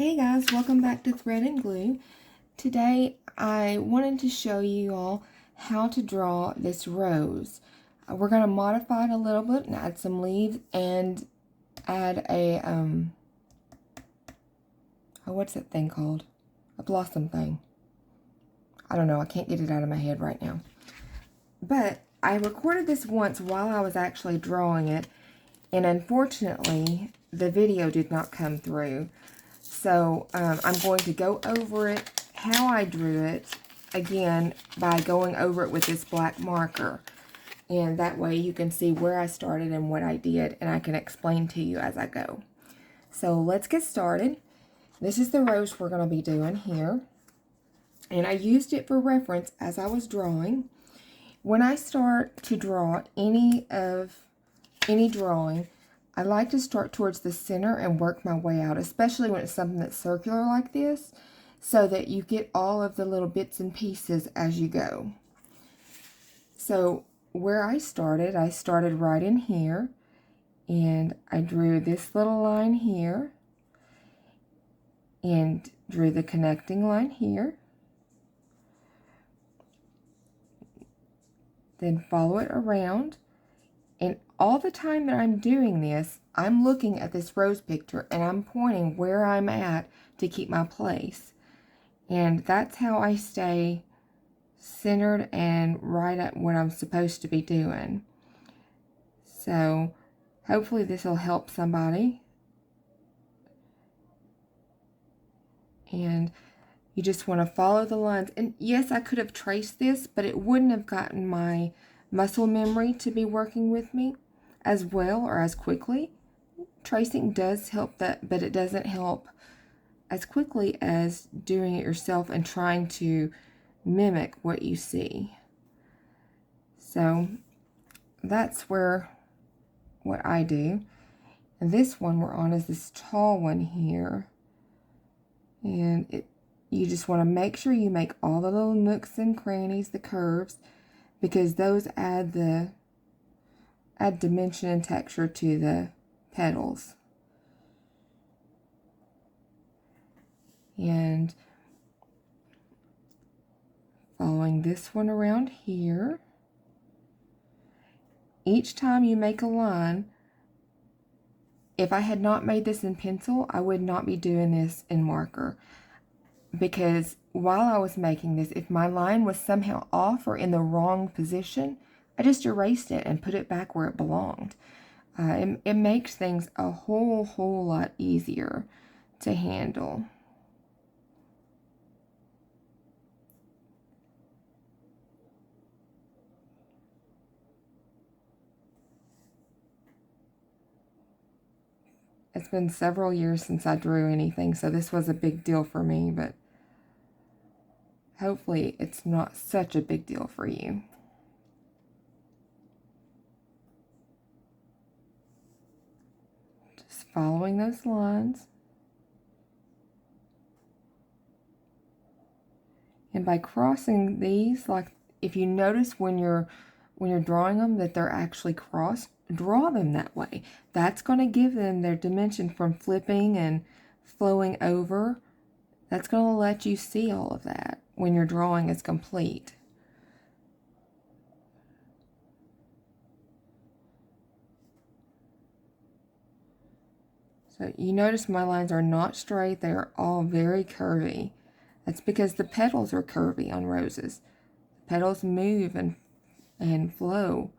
Hey guys, welcome back to Thread and Glue. Today I wanted to show you all how to draw this rose. We're going to modify it a little bit and add some leaves and add a, what's that thing called? A blossom thing. I don't know, I can't get it out of my head right now. But I recorded this once while I was actually drawing it, and unfortunately the video did not come through. So I'm going to go over it, how I drew it, again, by going over it with this black marker. And that way you can see where I started and what I did, and I can explain to you as I go. So let's get started. This is the rose we're going to be doing here. And I used it for reference as I was drawing. When I start to draw any drawing, I like to start towards the center and work my way out, especially when it's something that's circular like this, so that you get all of the little bits and pieces as you go. So where I started right in here, and I drew this little line here, and drew the connecting line here. Then follow it around. And all the time that I'm doing this, I'm looking at this rose picture and I'm pointing where I'm at to keep my place. And that's how I stay centered and right at what I'm supposed to be doing. So hopefully this will help somebody. And you just want to follow the lines. And yes, I could have traced this, but it wouldn't have gotten my muscle memory to be working with me as well or as quickly. Tracing does help that, but it doesn't help as quickly as doing it yourself and trying to mimic what you see. So that's what I do. And this one we're on is this tall one here. And you just want to make sure you make all the little nooks and crannies, the curves, because those add dimension and texture to the petals. And following this one around here. Each time you make a line, if I had not made this in pencil, I would not be doing this in marker. Because while I was making this, if my line was somehow off or in the wrong position, I just erased it and put it back where it belonged. It makes things a whole lot easier to handle. It's been several years since I drew anything, so this was a big deal for me, but hopefully it's not such a big deal for you. Just following those lines. And by crossing these, like if you notice when you're drawing them that they're actually crossed, draw them that way. That's going to give them their dimension from flipping and flowing over. That's going to let you see all of that when your drawing is complete. So you notice my lines are not straight. They are all very curvy. That's because the petals are curvy on roses. The petals move and flow.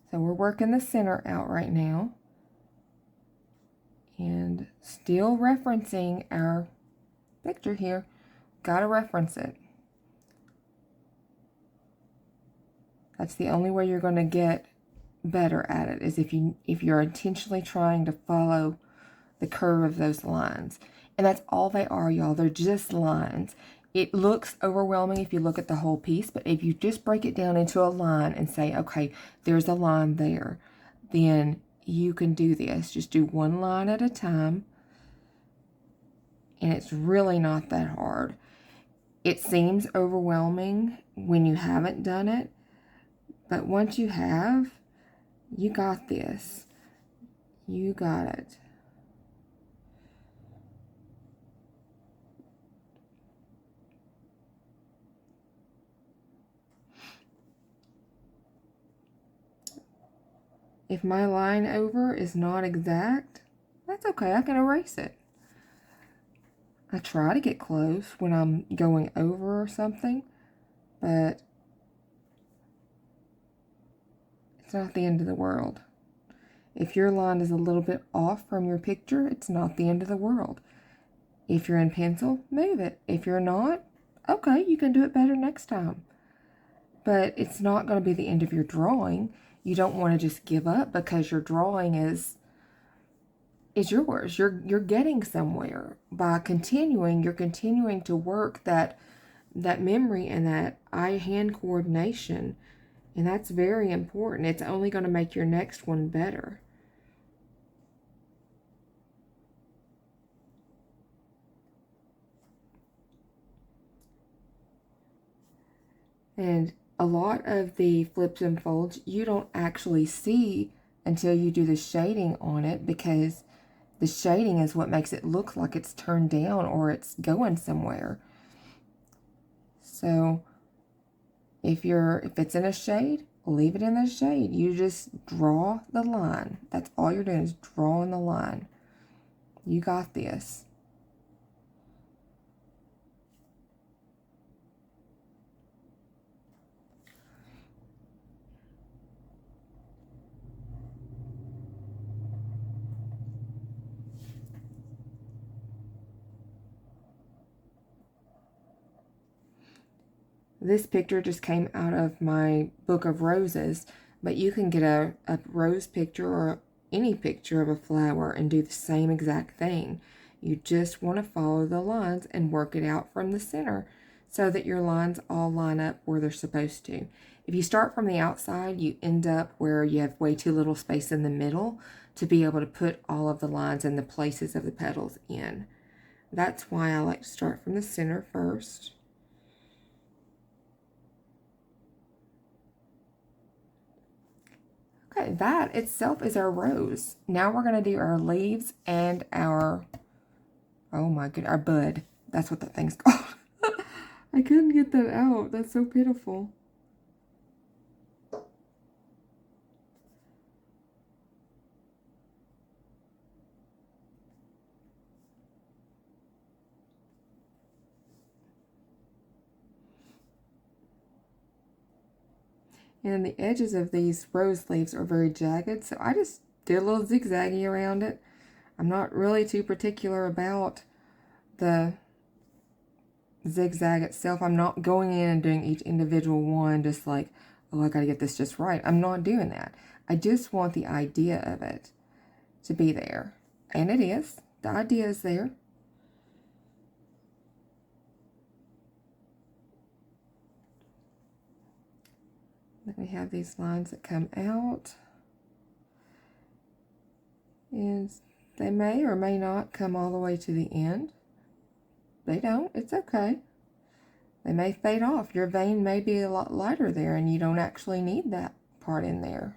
So we're working the center out right now. And still referencing our picture here. Gotta reference it. That's the only way you're going to get better at it, is if you're intentionally trying to follow the curve of those lines. And that's all they are, y'all. They're just lines. It looks overwhelming if you look at the whole piece, but if you just break it down into a line and say, okay, there's a line there, then you can do this. Just do one line at a time, and it's really not that hard. It seems overwhelming when you haven't done it, but once you have, You got this. You got it. If my line over is not exact, that's okay. I can erase it. I try to get close when I'm going over or something, but it's not the end of the world. If your line is a little bit off from your picture, it's not the end of the world. If you're in pencil, move it. If you're not, okay, you can do it better next time. But it's not going to be the end of your drawing. You don't want to just give up because your drawing is yours. You're getting somewhere by continuing. You're continuing to work that memory and that eye-hand coordination, and that's very important. It's only going to make your next one better. And a lot of the flips and folds you don't actually see until you do the shading on it, because the shading is what makes it look like it's turned down or it's going somewhere. So if it's in a shade, leave it in the shade. You just draw the line. That's all you're doing, is drawing the line. You got this. This picture just came out of my book of roses, but you can get a rose picture or any picture of a flower and do the same exact thing. You just want to follow the lines and work it out from the center so that your lines all line up where they're supposed to. If you start from the outside, you end up where you have way too little space in the middle to be able to put all of the lines and the places of the petals in. That's why I like to start from the center first. Okay, that itself is our rose. Now we're going to do our leaves and our, oh my goodness, our bud. That's what that thing's called. I couldn't get that out. That's so pitiful. And the edges of these rose leaves are very jagged, so I just did a little zigzaggy around it. I'm not really too particular about the zigzag itself. I'm not going in and doing each individual one just like, oh, I gotta get this just right. I'm not doing that. I just want the idea of it to be there. And it is. The idea is there. Then we have these lines that come out. And they may or may not come all the way to the end. They don't. It's okay. They may fade off. Your vein may be a lot lighter there and you don't actually need that part in there.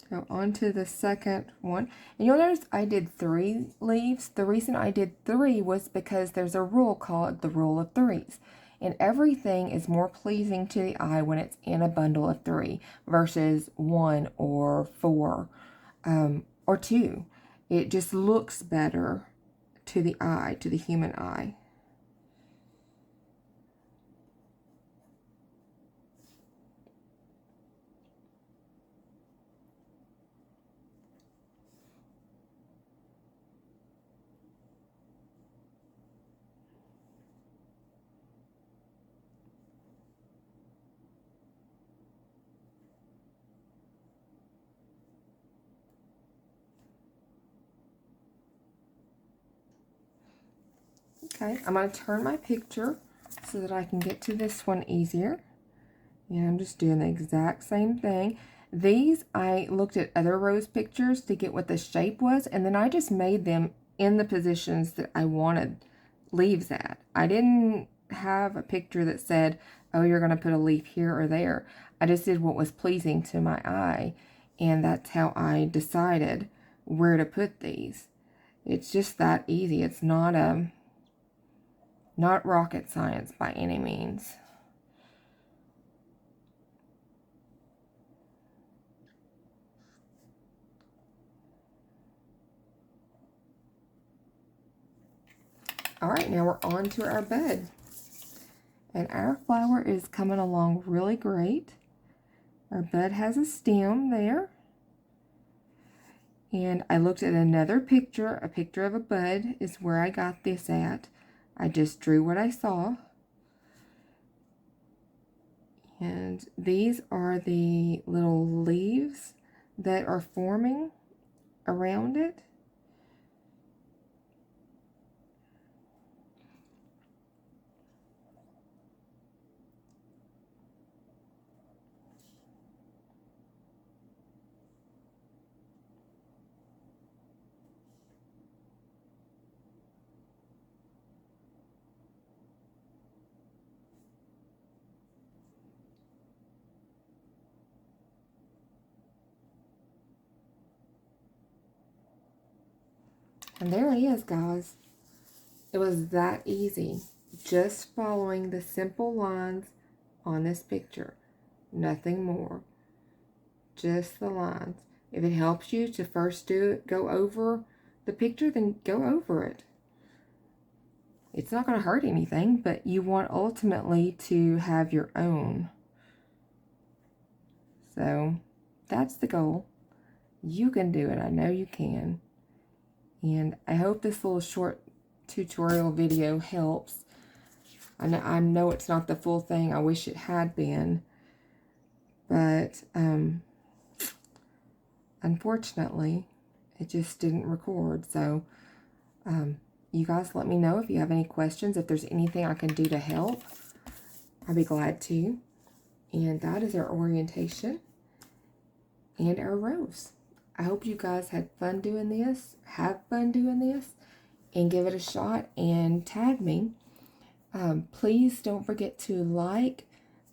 Go on to the second one. And you'll notice I did 3 leaves. The reason I did 3 was because there's a rule called the rule of 3s. And everything is more pleasing to the eye when it's in a bundle of 3 versus 1 or 4 or 2. It just looks better to the eye, to the human eye. Okay, I'm going to turn my picture so that I can get to this one easier. And I'm just doing the exact same thing. These, I looked at other rose pictures to get what the shape was, and then I just made them in the positions that I wanted leaves at. I didn't have a picture that said, oh, you're going to put a leaf here or there. I just did what was pleasing to my eye, and that's how I decided where to put these. It's just that easy. It's not not rocket science by any means. All right, now we're on to our bud. And our flower is coming along really great. Our bud has a stem there. And I looked at another picture. A picture of a bud is where I got this at. I just drew what I saw. And these are the little leaves that are forming around it. And there it is, guys. It was that easy. Just following the simple lines on this picture. Nothing more. Just the lines. If it helps you to first go over the picture, then go over it. It's not going to hurt anything, but you want ultimately to have your own. So that's the goal. You can do it. I know you can. And I hope this little short tutorial video helps. I know it's not the full thing. I wish it had been. But unfortunately, it just didn't record. So you guys let me know if you have any questions. If there's anything I can do to help, I'll be glad to. And that is our orientation and our rose. I hope you guys had fun doing this, have fun doing this, and give it a shot and tag me. Please don't forget to like,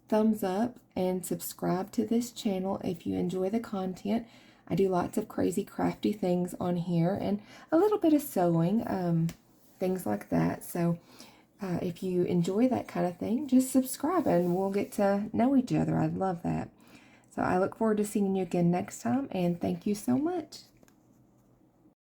thumbs up, and subscribe to this channel if you enjoy the content. I do lots of crazy crafty things on here and a little bit of sewing, things like that. So if you enjoy that kind of thing, just subscribe and we'll get to know each other. I'd love that. So I look forward to seeing you again next time, and thank you so much.